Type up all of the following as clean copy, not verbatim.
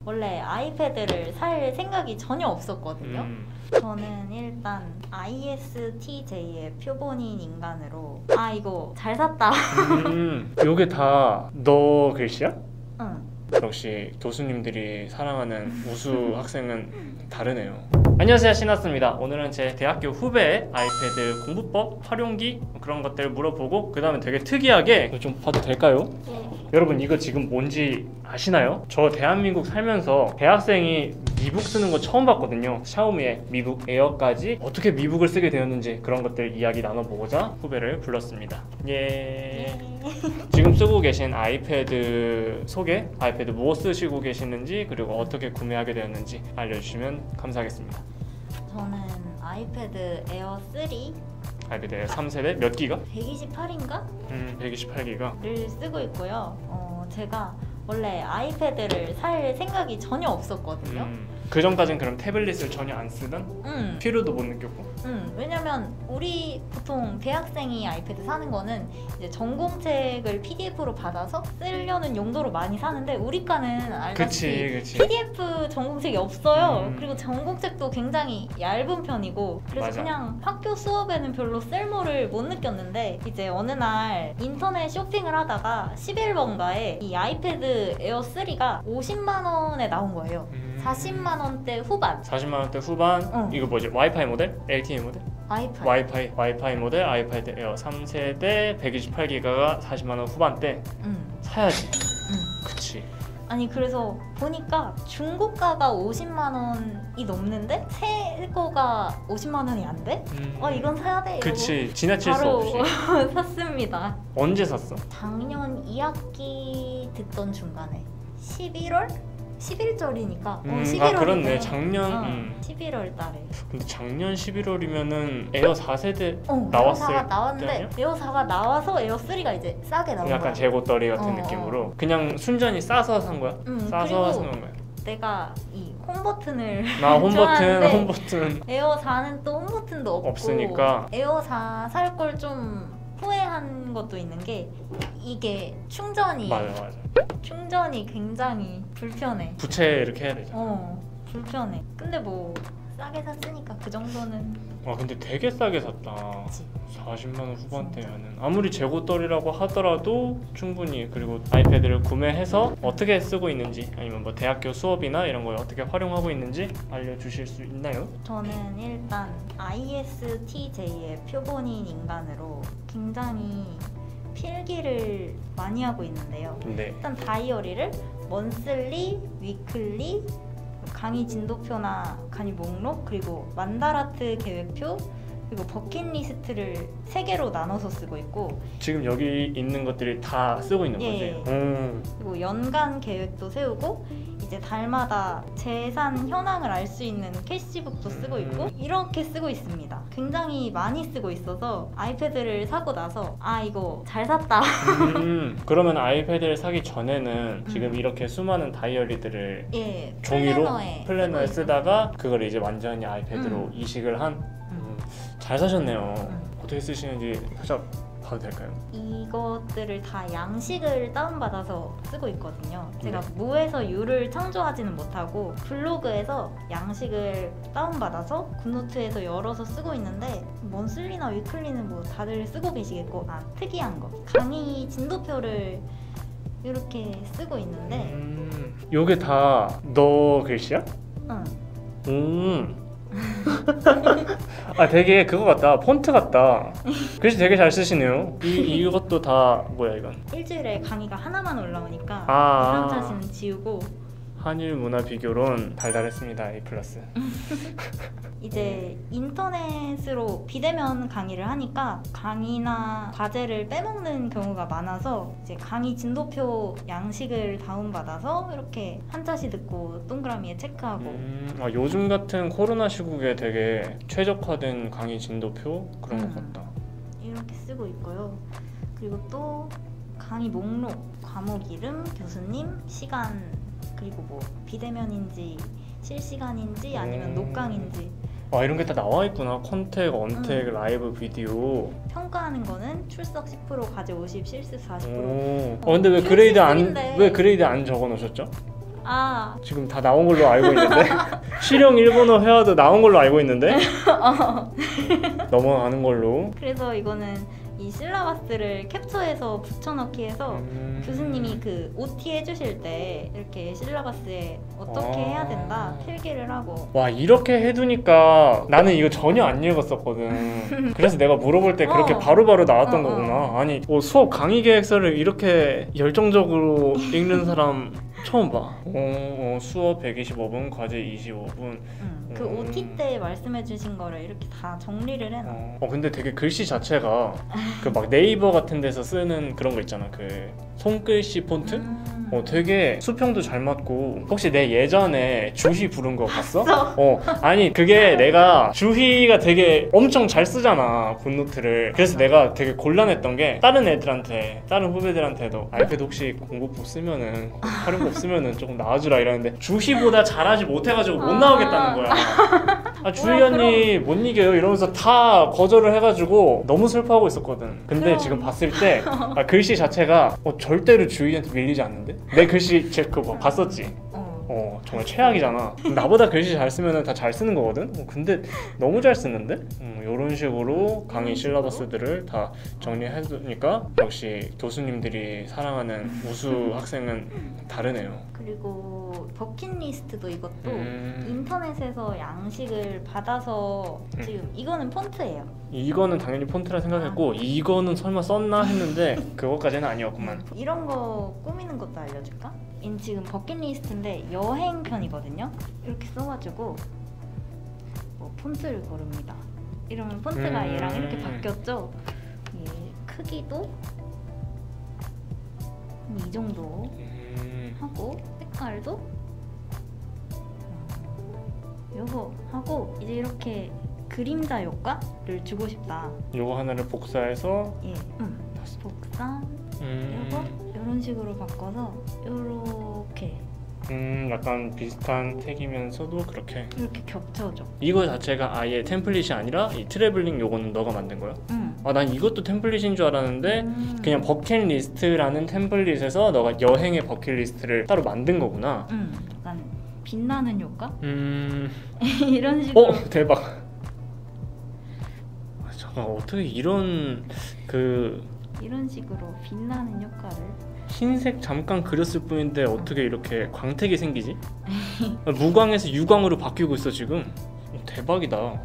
원래 아이패드를 살 생각이 전혀 없었거든요. 저는 일단 ISTJ의 표본인 인간으로 이거 잘 샀다. 요게 다 너 글씨야? 응. 역시 교수님들이 사랑하는 우수 학생은 다르네요. 안녕하세요, 신하스입니다. 오늘은 제 대학교 후배의 아이패드 공부법, 활용기 그런 것들 물어보고 그 다음에 되게 특이하게 이거 좀 봐도 될까요? 네. 여러분 이거 지금 뭔지 아시나요? 저 대한민국 살면서 대학생이 미북 쓰는 거 처음 봤거든요. 샤오미의 미북 에어까지 어떻게 미북을 쓰게 되었는지 그런 것들 이야기 나눠보고자 후배를 불렀습니다. 예. 지금 쓰고 계신 아이패드 소개, 아이패드 무엇 쓰시고 계시는지 그리고 어떻게 구매하게 되었는지 알려주시면 감사하겠습니다. 저는 아이패드 에어 3 아이패드 에어 3세대 몇 기가? 128인가? 128기가. 를 쓰고 있고요. 제가 원래 아이패드를 살 생각이 전혀 없었거든요. 그 전까진 그럼 태블릿을 전혀 안 쓰던? 필요도 못 느꼈고? 왜냐면 우리 보통 대학생이 아이패드 사는 거는 이제 전공책을 PDF로 받아서 쓰려는 용도로 많이 사는데 우리과는 알다시피 그치. PDF 전공책이 없어요. 그리고 전공책도 굉장히 얇은 편이고 그래서 맞아. 그냥 학교 수업에는 별로 쓸모를 못 느꼈는데 이제 어느 날 인터넷 쇼핑을 하다가 11번가에 이 아이패드 에어 3가 50만 원에 나온 거예요. 40만 원대 후반. 40만 원대 후반. 이거 뭐지? 와이파이 모델? LTE 모델? 와이파이 모델 아이패드 에어 3세대 128기가가 40만 원 후반대. 사야지. 그치. 아니 그래서 보니까 중고가가 50만 원이 넘는데 새 거가 50만 원이 안 돼? 이건 사야 돼. 그치. 지나칠 수 바로 없이. 샀습니다. 언제 샀어? 작년 2학기 듣던 중간에 11월? 11절이니까 11월이네. 그렇네. 작년 11월 달에. 근데 작년 11월이면은 에어 4세대 나왔을 나왔을 나왔는데 에어 4가 나와서 에어 3가 이제 싸게 나온 거야. 약간 재고떨이 같은 느낌으로 그냥 순전히 싸서 산 거야? 싸서 산 거야? 내가 이 홈 버튼을 홈버튼 에어 4는 또 홈 버튼도 없으니까 에어 4 살 걸 좀 후회한 것도 있는 게 이게 충전이 충전이 굉장히 불편해. 부채 이렇게 해야 되잖아. 불편해. 근데 뭐 싸게 샀으니까 그 정도는. 근데 되게 싸게 샀다. 그치. 40만 원 후반대면은 아무리 재고떨이라고 하더라도 충분히. 그리고 아이패드를 구매해서 어떻게 쓰고 있는지 아니면 뭐 대학교 수업이나 이런 걸 어떻게 활용하고 있는지 알려주실 수 있나요? 저는 일단 ISTJ의 표본인 인간으로 굉장히 필기를 많이 하고 있는데요. 네. 일단 다이어리를 먼슬리, 위클리, 강의 진도표나 강의 목록, 그리고 만다라트 계획표, 그리고 버킷리스트를 3개로 나눠서 쓰고 있고 지금 여기 있는 것들이 다 쓰고 있는 거지? 그리고 연간 계획도 세우고 이제 달마다 재산 현황을 알 수 있는 캐시북도 쓰고 있고 이렇게 쓰고 있습니다. 굉장히 많이 쓰고 있어서 아이패드를 사고 나서 이거 잘 샀다. 그러면 아이패드를 사기 전에는 지금 이렇게 수많은 다이어리들을 종이로 플래너에 쓰다가 그걸 이제 완전히 아이패드로 이식을 한 잘 사셨네요. 어떻게 쓰시는지 살짝 봐도 될까요? 이것들을 다 양식을 다운받아서 쓰고 있거든요. 제가 무에서 유를 창조하지는 못하고 블로그에서 양식을 다운받아서 굿노트에서 열어서 쓰고 있는데 먼슬리나 위클리는 뭐 다들 쓰고 계시겠고 특이한 거 강의 진도표를 이렇게 쓰고 있는데 요게 다 너 글씨야? 응. 되게 그거 같다. 폰트 같다. 글씨 되게 잘 쓰시네요. 이것도 다 뭐야 이건? 일주일에 강의가 하나만 올라오니까 이런 자신은 지우고 한일 문화 비교론 달달했습니다. A+. 이제 인터넷으로 비대면 강의를 하니까 강의나 과제를 빼먹는 경우가 많아서 이제 강의 진도표 양식을 다운받아서 이렇게 한자시 듣고 동그라미에 체크하고 요즘 같은 코로나 시국에 되게 최적화된 강의 진도표 그런 것 같다. 이렇게 쓰고 있고요. 그리고 또 강의 목록, 과목 이름, 교수님, 시간, 그리고 뭐 비대면인지 실시간인지 아니면 녹강인지 이런 게 다 나와 있구나. 컨택, 언택, 라이브 비디오. 평가하는 거는 출석 10%, 과제 50, 실습 40%. 근데 왜 그레이드 안 적어 놓으셨죠? 아, 지금 다 나온 걸로 알고 있는데 실용 일본어 회화도 나온 걸로 알고 있는데 넘어가는 걸로. 그래서 이거는 이 실라바스를 캡처해서 붙여넣기 해서 교수님이 그 OT 해주실 때 이렇게 실라바스에 어떻게 해야 된다 필기를 하고. 와, 이렇게 해두니까 나는 이거 전혀 안 읽었었거든. 그래서 내가 물어볼 때 그렇게 바로바로 나왔던 거구나. 아니 뭐 수업 강의 계획서를 이렇게 열정적으로 읽는 사람 처음 봐. 수업 125분, 과제 25분. 그 OT 때 말씀해주신 거를 이렇게 다 정리를 해놔. 근데 되게 글씨 자체가 그 막 네이버 같은 데서 쓰는 그런 거 있잖아. 그 손글씨 폰트? 되게 수평도 잘 맞고. 혹시 내 예전에 주희 부른 거 봤어? 아니 그게 내가 주희가 되게 엄청 잘 쓰잖아, 굿노트를. 그래서 내가 되게 곤란했던 게 다른 애들한테, 다른 후배들한테도 아이패드 혹시 공부법 쓰면은 활용법 쓰면은 조금 나와주라 이러는데 주희보다 잘하지 못해가지고 못 나오겠다는 거야. 주희 언니 못 이겨요 이러면서 다 거절을 해가지고 너무 슬퍼하고 있었거든. 근데 지금 봤을 때 글씨 자체가 절대로 주희한테 밀리지 않는데? 내 글씨 그거 봤었지? 정말 최악이잖아. 나보다 글씨 잘 쓰면 다 잘 쓰는 거거든? 근데 너무 잘 쓰는데? 이런 식으로 강의 실러버스들을 다 정리해두니까 역시 교수님들이 사랑하는 우수 학생은 다르네요. 그리고 버킷리스트도 이것도 인터넷에서 양식을 받아서 지금 이거는 폰트예요. 이거는 당연히 폰트라 생각했고 이거는 설마 썼나 했는데 그것까지는 아니었구만. 이런 거 꾸미는 것도 알려줄까? 지금 버킷리스트인데 여행편이거든요. 이렇게 써가지고 폰트를 고릅니다. 이러면 폰트가 얘랑 이렇게 바뀌었죠. 얘 크기도 이 정도 하고 색깔도 요거 하고 이제 이렇게 그림자 효과를 주고 싶다. 요거 하나를 복사해서 복사 요거 이런 식으로 바꿔서 요렇게 약간 비슷한 택이면서도 그렇게 이렇게 겹쳐줘. 이거 자체가 아예 템플릿이 아니라 이 트래블링 요거는 너가 만든 거야? 난 이것도 템플릿인 줄 알았는데 그냥 버킷리스트라는 템플릿에서 너가 여행의 버킷리스트를 따로 만든 거구나. 약간 빛나는 효과? 이런 식으로. 대박. 잠깐 어떻게 이런 식으로 빛나는 효과를 흰색 잠깐 그렸을 뿐인데 어떻게 이렇게 광택이 생기지? 무광에서 유광으로 바뀌고 있어 지금. 대박이다.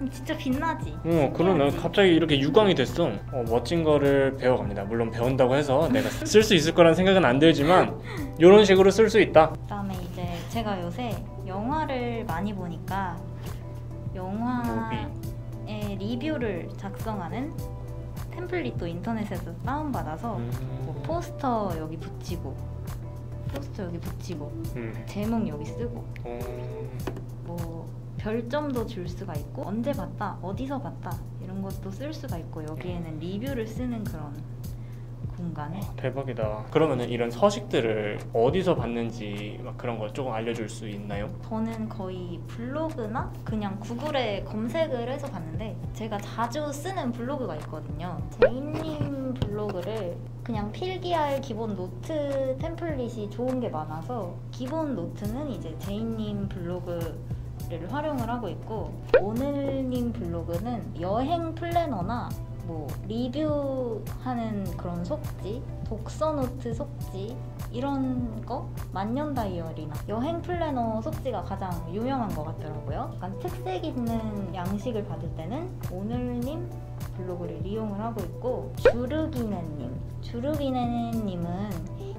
진짜 빛나지? 그러네. 갑자기 이렇게 유광이 됐어. 멋진 거를 배워갑니다. 물론 배운다고 해서 내가 쓸 수 있을 거란 생각은 안 들지만 이런 식으로 쓸 수 있다. 그다음에 이제 제가 요새 영화를 많이 보니까 영화의 리뷰를 작성하는 템플릿도 인터넷에서 다운받아서 포스터 여기 붙이고 제목 여기 쓰고 뭐 별점도 줄 수가 있고 언제 봤다, 어디서 봤다 이런 것도 쓸 수가 있고 여기에는 리뷰를 쓰는 그런 공간에. 대박이다. 그러면은 이런 서식들을 어디서 봤는지 막 그런 거 조금 알려줄 수 있나요? 저는 거의 블로그나 그냥 구글에 검색을 해서 봤는데 제가 자주 쓰는 블로그가 있거든요. 제이님 블로그를 그냥 필기할 기본 노트 템플릿이 좋은 게 많아서 기본 노트는 이제 제이님 블로그를 활용을 하고 있고 오늘님 블로그는 여행 플래너나 뭐 리뷰하는 그런 속지, 독서 노트 속지 이런 거 만년 다이어리나 여행 플래너 속지가 가장 유명한 것 같더라고요. 약간 특색 있는 양식을 받을 때는 오늘님 블로그를 이용을 하고 있고 주르기네님은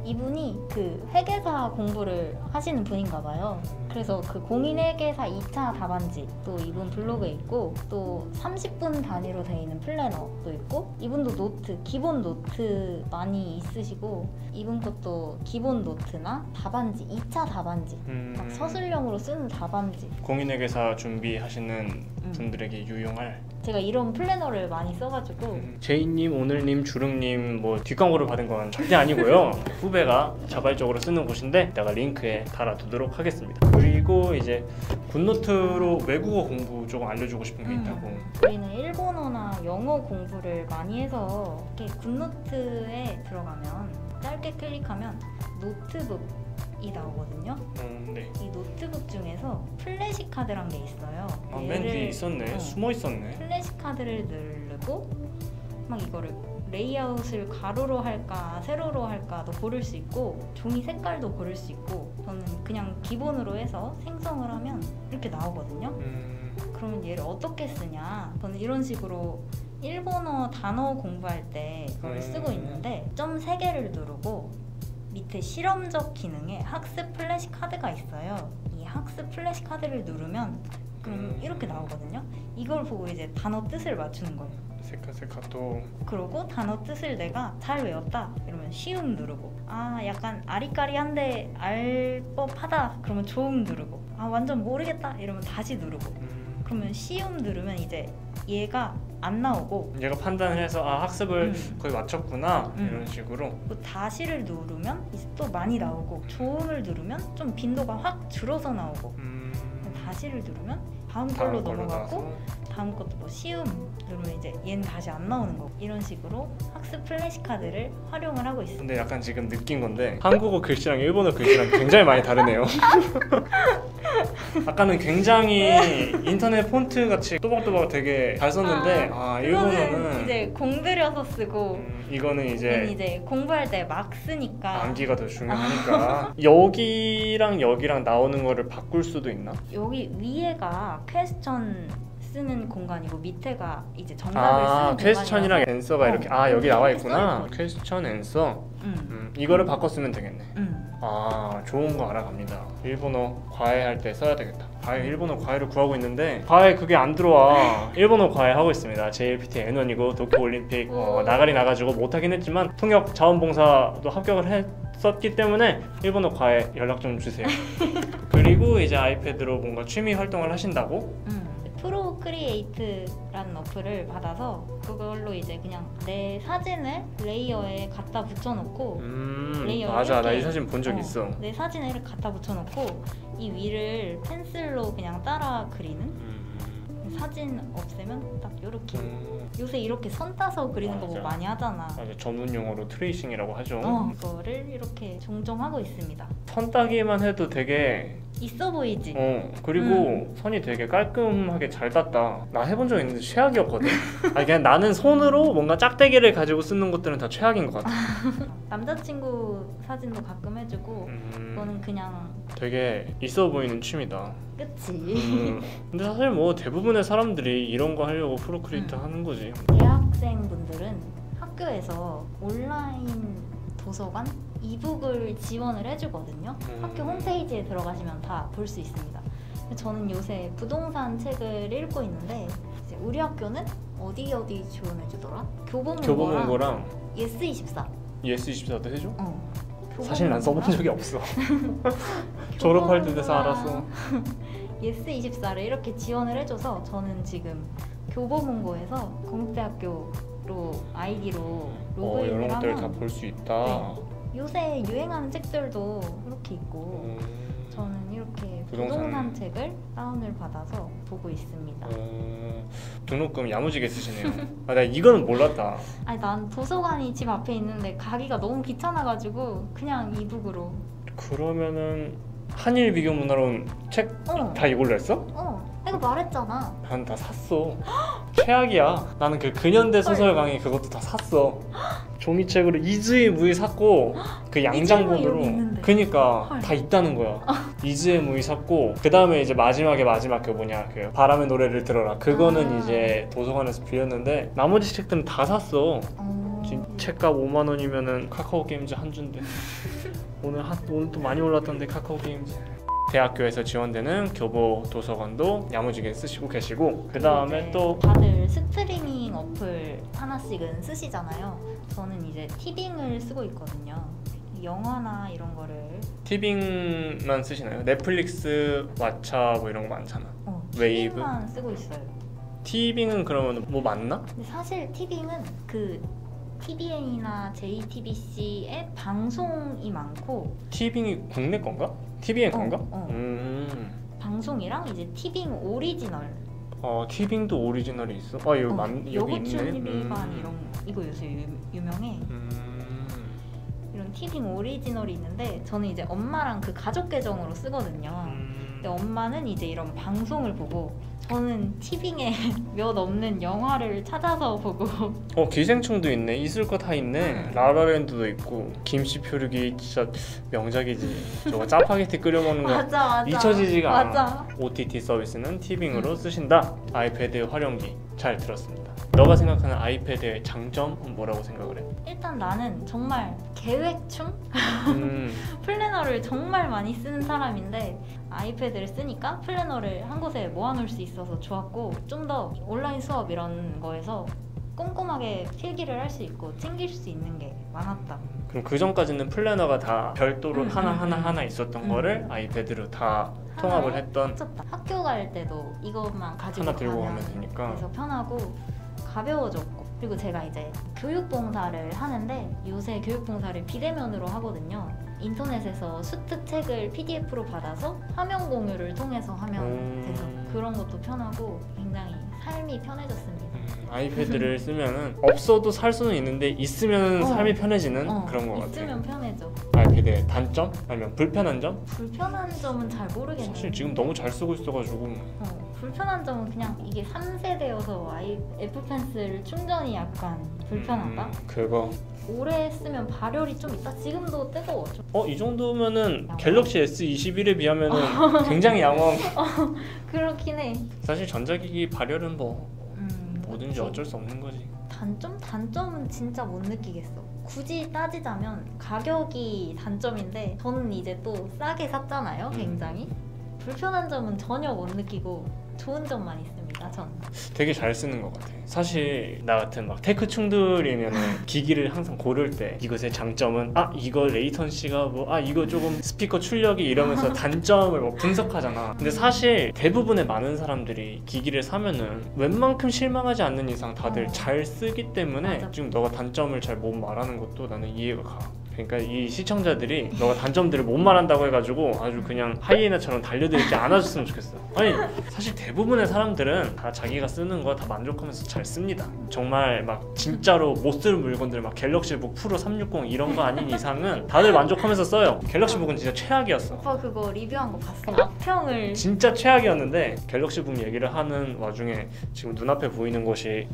이분이 그 회계사 공부를 하시는 분인가 봐요. 그래서 그 공인회계사 2차 답안지 또 이분 블로그에 있고 또 30분 단위로 돼 있는 플래너도 있고 이분도 노트, 기본 노트 많이 있으시고 이분 것도 기본 노트나 답안지, 2차 답안지 막 서술형으로 쓰는 답안지 공인회계사 준비하시는 분들에게 유용할 제가 이런 플래너를 많이 써가지고 제이님, 오늘님, 주릉님 뭐 뒷광고를 받은 건 절대 아니고요. 후배가 자발적으로 쓰는 곳인데 내가 링크에 달아두도록 하겠습니다. 그리고 이제 굿노트로 외국어 공부 조금 알려주고 싶은 게 있다고. 저희는 일본어나 영어 공부를 많이 해서 이렇게 굿노트에 들어가면 짧게 클릭하면 노트북이 나오거든요. 네. 이 노트북 중에서 플래시 카드란 게 있어요. 맨 뒤에 있었네. 숨어 있었네. 플래시 카드를 누르고 막 이거를 레이아웃을 가로로 할까 세로로 할까도 고를 수 있고 종이 색깔도 고를 수 있고 저는 그냥 기본으로 해서 생성을 하면 이렇게 나오거든요. 그러면 얘를 어떻게 쓰냐? 저는 이런 식으로 일본어 단어 공부할 때 이걸 쓰고 있는데 점 3개를 누르고 밑에 실험적 기능에 학습 플래시 카드가 있어요. 이 학습 플래시 카드를 누르면 그럼 이렇게 나오거든요. 이걸 보고 이제 단어 뜻을 맞추는 거예요. 세카세카토. 그러고 단어 뜻을 내가 잘 외웠다 이러면 쉬움 누르고 아 약간 아리까리한데 알 법하다 그러면 조음 누르고 아 완전 모르겠다 이러면 다시 누르고 그러면 쉬움 누르면 이제 얘가 안 나오고 얘가 판단을 해서 아 학습을 거의 마쳤구나 이런 식으로 또 다시를 누르면 이제 또 많이 나오고 조음을 누르면 좀 빈도가 확 줄어서 나오고 다시를 누르면 다음 걸로 넘어가고 다음 것도 뭐 쉬움 누르면 이제 얘는 다시 안 나오는 거고 이런 식으로 학습 플래시 카드를 활용을 하고 있습니다. 근데 약간 지금 느낀 건데 한국어 글씨랑 일본어 글씨랑 굉장히 많이 다르네요. 아까는 굉장히 인터넷 폰트 같이 또박또박 되게 잘 썼는데 일본어는 이제 공들여서 쓰고 이거는 이제 공부할 때 막 쓰니까 암기가 더 중요하니까 여기랑 여기랑 나오는 거를 바꿀 수도 있나? 여기 위에가 퀘스천 쓰는 공간이고 밑에가 이제 정답을 쓰는 퀘스천이랑 앤서가 이렇게 여기 나와 있구나. 퀘스천 앤서 이거를 바꿨으면 되겠네. 좋은 거 알아갑니다. 일본어 과외할 때 써야 되겠다. 일본어 과외를 구하고 있는데 과외 그게 안 들어와. 일본어 과외 하고 있습니다. JLPT N1이고 도쿄올림픽 나가리 나가지고 못하긴 했지만 통역 자원봉사도 합격을 했었기 때문에 일본어 과외 연락 좀 주세요. 그리고 이제 아이패드로 뭔가 취미 활동을 하신다고? 프로크리에이트라는 어플을 받아서 그걸로 이제 그냥 내 사진을 레이어에 갖다 붙여놓고 맞아 나 이 사진 본 적 있어. 내 사진을 갖다 붙여놓고 이 위를 펜슬로 그냥 따라 그리는 사진 없애면 딱 요렇게 요새 이렇게 선 따서 그리는 거 뭐 많이 하잖아. 맞아 전문 용어로 트레이싱이라고 하죠. 그거를 이렇게 종종 하고 있습니다. 선 따기만 해도 되게 있어 보이지? 그리고 선이 되게 깔끔하게 잘 땄다. 나 해본 적 있는데 최악이었거든. 그냥 나는 손으로 뭔가 짝대기를 가지고 쓰는 것들은 다 최악인 것 같아. 남자친구 사진도 가끔 해주고 그거는 그냥 되게 있어 보이는 취미다. 그치? 근데 사실 뭐 대부분의 사람들이 이런 거 하려고 프로크리에이트 하는 거지. 대학생분들은 학교에서 온라인 도서관 이북을 지원을 해주거든요. 학교 홈페이지에 들어가시면 다 볼 수 있습니다. 저는 요새 부동산 책을 읽고 있는데 이제 우리 학교는 어디 지원해주더라? 교보문고랑 예스24 예스24도 해줘? 사실 난 써본 적이 없어. 졸업할 때 돼서 알았어. 예스24를 이렇게 지원을 해줘서 저는 지금 교보문고에서 공대학교로 아이디로 로그인을 이런 것들을 하면 다 볼 수 있다. 네. 요새 유행하는 책들도 이렇게 있고 저는 이렇게 부동산 책을 다운을 받아서 보고 있습니다. 등록금 야무지게 쓰시네요. 나 이거는 몰랐다. 아니 난 도서관이 집 앞에 있는데 가기가 너무 귀찮아가지고 그냥 이북으로. 그러면은 한일 비교 문화론 책 다 이걸로 했어? 내가 말했잖아. 난 다 샀어. 최악이야. 나는 그 근현대 소설 강의 그것도 다 샀어. 종이책으로 이즈의 무이 샀고 그 양장본으로 그니까 다 있다는 거야. 이즈의 무이 샀고 그 다음에 이제 마지막 그 뭐냐 그 바람의 노래를 들어라 그거는 이제 도서관에서 빌렸는데 나머지 책들은 다 샀어. 책값 5만 원이면은 카카오 게임즈 한 주인데 오늘 또 많이 올랐던데 카카오 게임즈. 대학교에서 지원되는 교보 도서관도 야무지게 쓰시고 계시고 그 다음에 또 다들 스트리밍 어플 하나씩은 쓰시잖아요. 저는 이제 티빙을 쓰고 있거든요. 영화나 이런 거를. 티빙만 쓰시나요? 넷플릭스, 왓챠 뭐 이런 거 많잖아. 웨이브? 티빙만 쓰고 있어요. 티빙은 그러면 뭐 맞나? 근데 사실 티빙은 그 TVN이나 JTBC의 방송이 많고. 티빙이 국내 건가? TVN 건가? 방송이랑 이제 티빙 오리지널. 티빙도 오리지널이 있어? 여기 여기 있네. 여고춘비반 이거 요새 유명해. 이런 티빙이랑 티빙 오리지널이 있는데 저는 이제 엄마랑 그 가족 계정으로 쓰거든요. 근데 엄마는 이제 이런 방송을 보고 저는 티빙에 몇 없는 영화를 찾아서 보고 기생충도 있네. 있을 거 다 있네. 라라랜드도 있고. 김씨 표류기 진짜 명작이지. 저거 짜파게티 끓여 먹는 거 맞아 잊혀지지가 맞아. 않아. OTT 서비스는 티빙으로 쓰신다. 아이패드 활용기 잘 들었습니다. 너가 생각하는 아이패드의 장점은 뭐라고 생각을 해? 일단 나는 정말 계획충? 음, 플래너를 정말 많이 쓰는 사람인데 아이패드를 쓰니까 플래너를 한 곳에 모아놓을 수 있어서 좋았고 좀 더 온라인 수업 이런 거에서 꼼꼼하게 필기를 할 수 있고 챙길 수 있는 게 많았다. 그럼 그 전까지는 플래너가 다 별도로 하나 있었던 거를 아이패드로 다 통합을 했던. 미쳤다. 학교 갈 때도 이것만 가지고 하나 들고 가면 가면 되니까. 그래서 편하고 가벼워졌고 그리고 제가 이제 교육봉사를 하는데 요새 교육봉사를 비대면으로 하거든요. 인터넷에서 수트 책을 PDF로 받아서 화면 공유를 통해서 하면 돼서 그런 것도 편하고 굉장히 삶이 편해졌습니다. 아이패드를 쓰면은 없어도 살 수는 있는데 있으면 삶이 편해지는 그런 거 같아요. 있으면 편해져. 아이패드의 단점? 아니면 불편한 점? 불편한 점은 잘 모르겠는데 사실 지금 너무 잘 쓰고 있어가지고 불편한 점은 그냥 이게 3세대여서 애플 펜슬 충전이 약간 불편하다? 그거 오래 쓰면 발열이 좀 있다? 지금도 뜨거워 좀. 이 정도면은 갤럭시 S21에 비하면은 굉장히 양호한. 그렇긴 해. 사실 전자기기 발열은 뭐 뭐든지 그치. 어쩔 수 없는 거지. 단점은 진짜 못 느끼겠어. 굳이 따지자면 가격이 단점인데 저는 이제 또 싸게 샀잖아요. 굉장히 불편한 점은 전혀 못 느끼고 좋은 점만 있습니다. 전 되게 잘 쓰는 것 같아. 사실 나 같은 막 테크충들이면 기기를 항상 고를 때 이것의 장점은 이거 레이턴시가 뭐 이거 조금 스피커 출력이 이러면서 단점을 뭐 분석하잖아. 근데 사실 대부분의 많은 사람들이 기기를 사면은 웬만큼 실망하지 않는 이상 다들 잘 쓰기 때문에 맞아. 지금 너가 단점을 잘 못 말하는 것도 나는 이해가 가. 그러니까 이 시청자들이 너가 단점들을 못 말한다고 해가지고 아주 그냥 하이에나처럼 달려들지 않아줬으면 좋겠어. 아니 사실 대부분의 사람들은 다 자기가 쓰는 거 다 만족하면서 잘 씁니다. 정말 막 진짜로 못 쓸 물건들 막 갤럭시북 프로 360 이런 거 아닌 이상은 다들 만족하면서 써요. 갤럭시북은 진짜 최악이었어. 오빠 그거 리뷰한 거 봤어? 악평을 진짜 최악이었는데 갤럭시북 얘기를 하는 와중에 지금 눈앞에 보이는 것이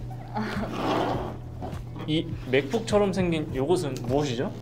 이 맥북처럼 생긴 이것은 무엇이죠?